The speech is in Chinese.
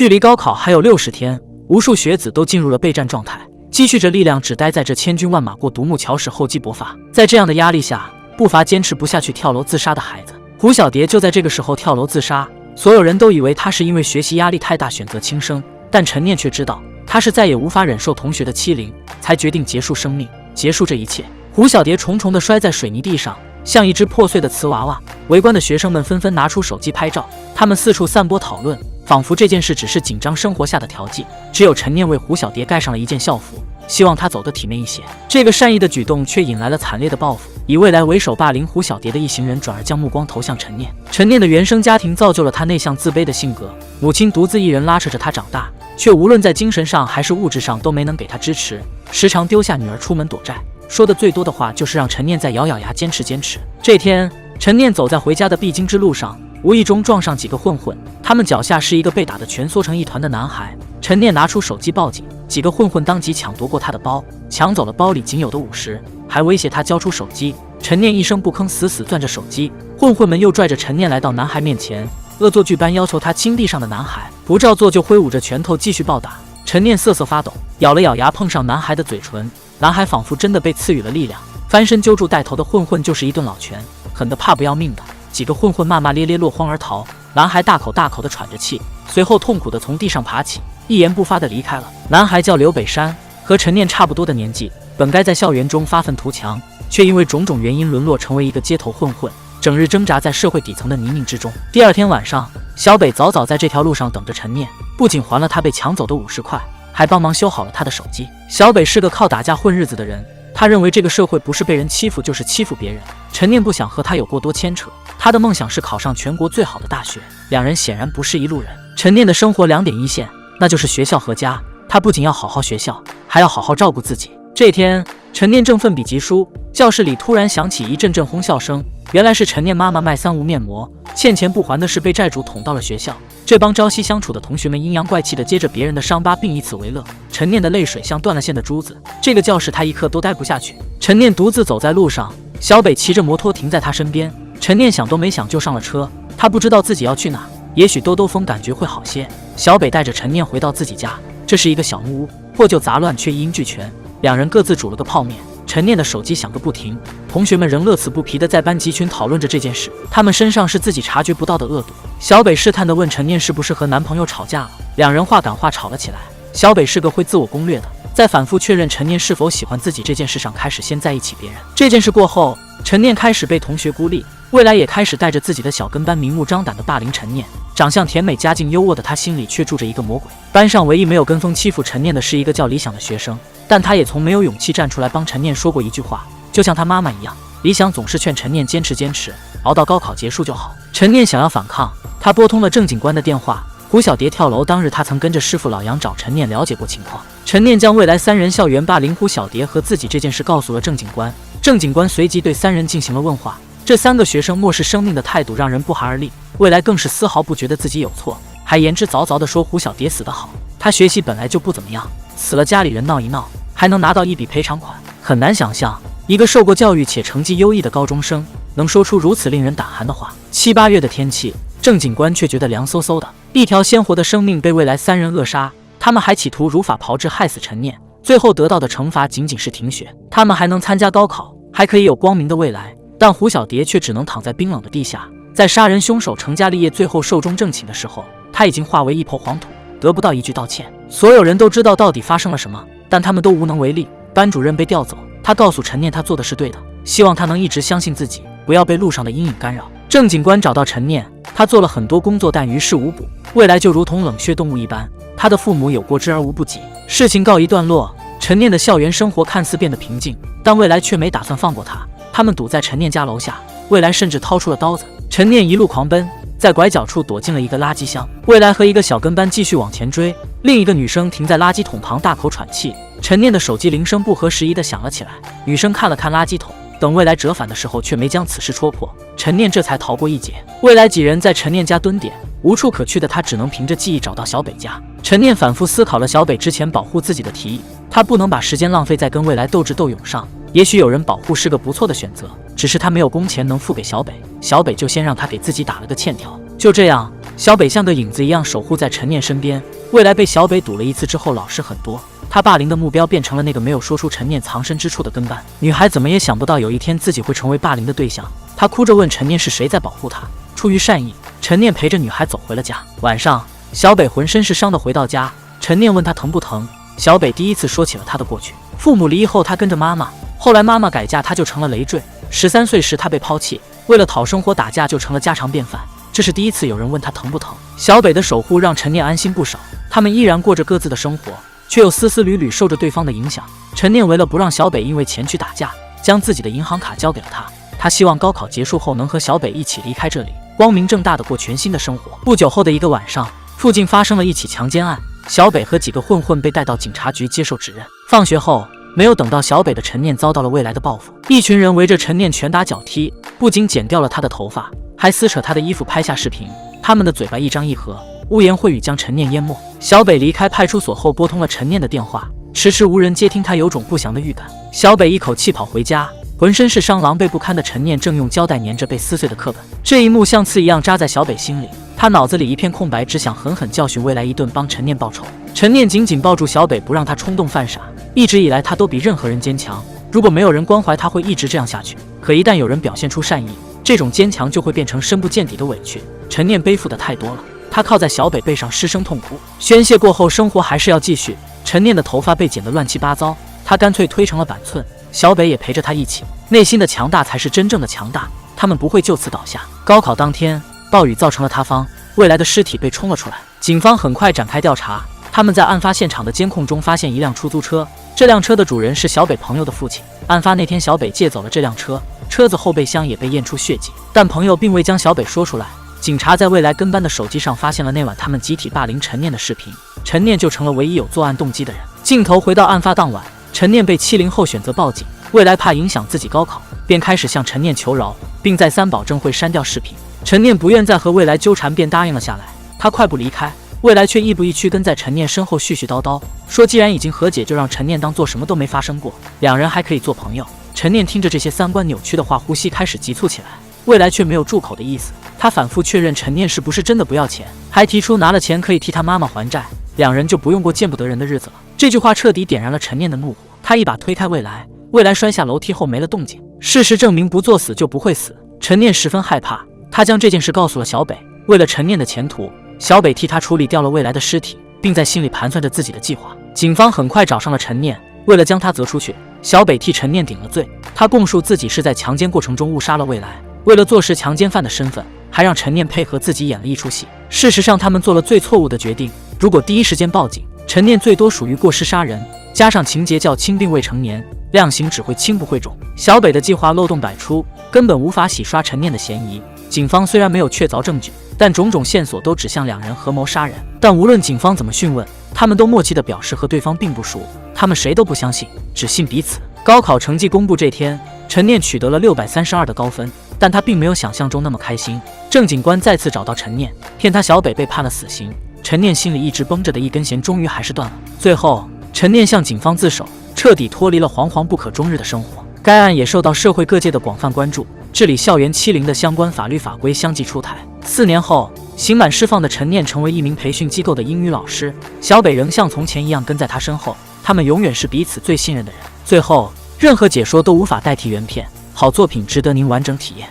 距离高考还有60天，无数学子都进入了备战状态，积蓄着力量，只待在这千军万马过独木桥时厚积薄发。在这样的压力下，不乏坚持不下去跳楼自杀的孩子。胡小蝶就在这个时候跳楼自杀，所有人都以为她是因为学习压力太大选择轻生，但陈念却知道她是再也无法忍受同学的欺凌，才决定结束生命，结束这一切。胡小蝶重重地摔在水泥地上，像一只破碎的瓷娃娃。围观的学生们纷纷拿出手机拍照，他们四处散播讨论，仿佛这件事只是紧张生活下的调剂。只有陈念为胡小蝶盖上了一件校服，希望她走得体面一些。这个善意的举动却引来了惨烈的报复，以未来为首霸凌胡小蝶的一行人转而将目光投向陈念。陈念的原生家庭造就了他内向自卑的性格，母亲独自一人拉扯着他长大，却无论在精神上还是物质上都没能给他支持，时常丢下女儿出门躲债，说的最多的话就是让陈念再咬咬牙坚持坚持。这天，陈念走在回家的必经之路上，无意中撞上几个混混，他们脚下是一个被打得蜷缩成一团的男孩。陈念拿出手机报警，几个混混当即抢夺过他的包，抢走了包里仅有的50，还威胁他交出手机。陈念一声不吭，死死攥着手机。混混们又拽着陈念来到男孩面前，恶作剧般要求他亲地上的男孩，不照做就挥舞着拳头继续暴打。陈念瑟瑟发抖，咬了咬牙碰上男孩的嘴唇，男孩仿佛真的被赐予了力量，翻身揪住带头的混混就是一顿老拳，狠得怕不要命的。几个混混骂骂咧咧落荒而逃，男孩大口大口地喘着气，随后痛苦地从地上爬起，一言不发地离开了。男孩叫刘北山，和陈念差不多的年纪，本该在校园中发愤图强，却因为种种原因沦落成为一个街头混混，整日挣扎在社会底层的泥泞之中。第二天晚上，小北早早在这条路上等着陈念，不仅还了他被抢走的50块，还帮忙修好了他的手机。小北是个靠打架混日子的人，他认为这个社会不是被人欺负就是欺负别人。陈念不想和他有过多牵扯，他的梦想是考上全国最好的大学，两人显然不是一路人。陈念的生活2点一线，那就是学校和家，他不仅要好好学校，还要好好照顾自己。这天，陈念正奋笔疾书，教室里突然响起一阵阵哄笑声，原来是陈念妈妈卖3无面膜，欠钱不还的事被债主捅到了学校。这帮朝夕相处的同学们阴阳怪气的接着别人的伤疤，并以此为乐。陈念的泪水像断了线的珠子，这个教室他一刻都待不下去。陈念独自走在路上，小北骑着摩托停在他身边，陈念想都没想就上了车。他不知道自己要去哪，也许兜兜风感觉会好些。小北带着陈念回到自己家，这是一个小木屋，破旧杂乱却一应俱全。两人各自煮了个泡面，陈念的手机响个不停，同学们仍乐此不疲地在班级群讨论着这件事，他们身上是自己察觉不到的恶毒。小北试探地问陈念是不是和男朋友吵架了，两人话赶话吵了起来。小北是个会自我攻略的，在反复确认陈念是否喜欢自己这件事上开始先在意起别人。这件事过后，陈念开始被同学孤立，未来也开始带着自己的小跟班明目张胆地霸凌陈念。长相甜美家境优渥的他心里却住着一个魔鬼。班上唯一没有跟风欺负陈念的是一个叫李想的学生，但他也从没有勇气站出来帮陈念说过一句话，就像他妈妈一样，李想总是劝陈念坚持坚持，熬到高考结束就好。陈念想要反抗，他拨通了郑警官的电话。胡小蝶跳楼当日，他曾跟着师傅老杨找陈念了解过情况。陈念将未来3人校园霸凌胡小蝶和自己这件事告诉了郑警官，郑警官随即对3人进行了问话。这3个学生漠视生命的态度让人不寒而栗，未来更是丝毫不觉得自己有错，还言之凿凿地说胡小蝶死得好，他学习本来就不怎么样，死了家里人闹一闹，还能拿到一笔赔偿款。很难想象，一个受过教育且成绩优异的高中生能说出如此令人胆寒的话。7、8月的天气，郑警官却觉得凉飕飕的，一条鲜活的生命被未来3人扼杀，他们还企图如法炮制害死陈念，最后得到的惩罚仅仅是停学。他们还能参加高考，还可以有光明的未来，但胡小蝶却只能躺在冰冷的地下。在杀人凶手成家立业最后寿终正寝的时候，他已经化为一抔黄土，得不到一句道歉。所有人都知道到底发生了什么，但他们都无能为力。班主任被调走，他告诉陈念他做的是对的，希望他能一直相信自己，不要被路上的阴影干扰。郑警官找到陈念，他做了很多工作但于事无补，未来就如同冷血动物一般，他的父母有过之而无不及。事情告一段落，陈念的校园生活看似变得平静，但未来却没打算放过他。他们堵在陈念家楼下，未来甚至掏出了刀子。陈念一路狂奔，在拐角处躲进了一个垃圾箱。未来和一个小跟班继续往前追，另一个女生停在垃圾桶旁大口喘气。陈念的手机铃声不合时宜地响了起来，女生看了看垃圾桶，等未来折返的时候却没将此事戳破，陈念这才逃过一劫。未来几人在陈念家蹲点，无处可去的他只能凭着记忆找到小北家。陈念反复思考了小北之前保护自己的提议，他不能把时间浪费在跟未来斗智斗勇上。也许有人保护是个不错的选择，只是他没有工钱能付给小北，小北就先让他给自己打了个欠条。就这样，小北像个影子一样守护在陈念身边。未来被小北堵了一次之后，老实很多。他霸凌的目标变成了那个没有说出陈念藏身之处的跟班女孩，怎么也想不到有一天自己会成为霸凌的对象。她哭着问陈念是谁在保护她。出于善意，陈念陪着女孩走回了家。晚上，小北浑身是伤的回到家，陈念问他疼不疼。小北第一次说起了他的过去。父母离异后，他跟着妈妈，后来妈妈改嫁，他就成了累赘。13岁时他被抛弃，为了讨生活打架就成了家常便饭。这是第一次有人问他疼不疼。小北的守护让陈念安心不少，他们依然过着各自的生活，却又丝丝缕缕受着对方的影响。陈念为了不让小北因为钱去打架，将自己的银行卡交给了他。他希望高考结束后能和小北一起离开这里，光明正大的过全新的生活。不久后的一个晚上，附近发生了一起强奸案，小北和几个混混被带到警察局接受指认。放学后，没有等到小北的陈念遭到了未来的报复，一群人围着陈念拳打脚踢，不仅剪掉了他的头发，还撕扯他的衣服拍下视频。他们的嘴巴一张一合，污言秽语将陈念淹没。小北离开派出所后拨通了陈念的电话，迟迟无人接听，他有种不祥的预感。小北一口气跑回家，浑身是伤狼狈不堪的陈念正用胶带粘着被撕碎的课本，这一幕像刺一样扎在小北心里。他脑子里一片空白，只想狠狠教训未来一顿，帮陈念报仇。陈念紧紧抱住小北，不让他冲动犯傻。一直以来他都比任何人坚强，如果没有人关怀，他会一直这样下去。可一旦有人表现出善意，这种坚强就会变成深不见底的委屈。陈念背负的太多了，他靠在小北背上失声痛哭。宣泄过后，生活还是要继续。陈念的头发被剪得乱七八糟，他干脆推成了板寸。小北也陪着他一起，内心的强大才是真正的强大，他们不会就此倒下。高考当天，暴雨造成了塌方，未来的尸体被冲了出来。警方很快展开调查，他们在案发现场的监控中发现一辆出租车，这辆车的主人是小北朋友的父亲。案发那天，小北借走了这辆车，车子后备箱也被验出血迹，但朋友并未将小北说出来。警察在未来跟班的手机上发现了那晚他们集体霸凌陈念的视频，陈念就成了唯一有作案动机的人。镜头回到案发当晚，陈念被欺凌后选择报警，未来怕影响自己高考，便开始向陈念求饶，并再三保证会删掉视频。陈念不愿再和未来纠缠，便答应了下来。他快步离开，未来却亦步亦趋跟在陈念身后絮絮叨叨，说既然已经和解，就让陈念当做什么都没发生过，两人还可以做朋友。陈念听着这些三观扭曲的话，呼吸开始急促起来，未来却没有住口的意思。他反复确认陈念是不是真的不要钱，还提出拿了钱可以替他妈妈还债，两人就不用过见不得人的日子了。这句话彻底点燃了陈念的怒火，他一把推开未来，未来摔下楼梯后没了动静。事实证明，不作死就不会死。陈念十分害怕，他将这件事告诉了小北。为了陈念的前途，小北替他处理掉了未来的尸体，并在心里盘算着自己的计划。警方很快找上了陈念，为了将他责出去，小北替陈念顶了罪。他供述自己是在强奸过程中误杀了未来，为了坐实强奸犯的身份，还让陈念配合自己演了一出戏。事实上，他们做了最错误的决定。如果第一时间报警，陈念最多属于过失杀人，加上情节较轻并未成年，量刑只会轻不会重。小北的计划漏洞百出，根本无法洗刷陈念的嫌疑。警方虽然没有确凿证据，但种种线索都指向两人合谋杀人。但无论警方怎么讯问，他们都默契地表示和对方并不熟，他们谁都不相信，只信彼此。高考成绩公布这天，陈念取得了632的高分，但他并没有想象中那么开心。郑警官再次找到陈念，骗他小北被判了死刑。陈念心里一直绷着的一根弦终于还是断了。最后，陈念向警方自首，彻底脱离了惶惶不可终日的生活。该案也受到社会各界的广泛关注，治理校园欺凌的相关法律法规相继出台。4年后，刑满释放的陈念成为一名培训机构的英语老师，小北仍像从前一样跟在他身后，他们永远是彼此最信任的人。最后，任何解说都无法代替原片，好作品值得您完整体验。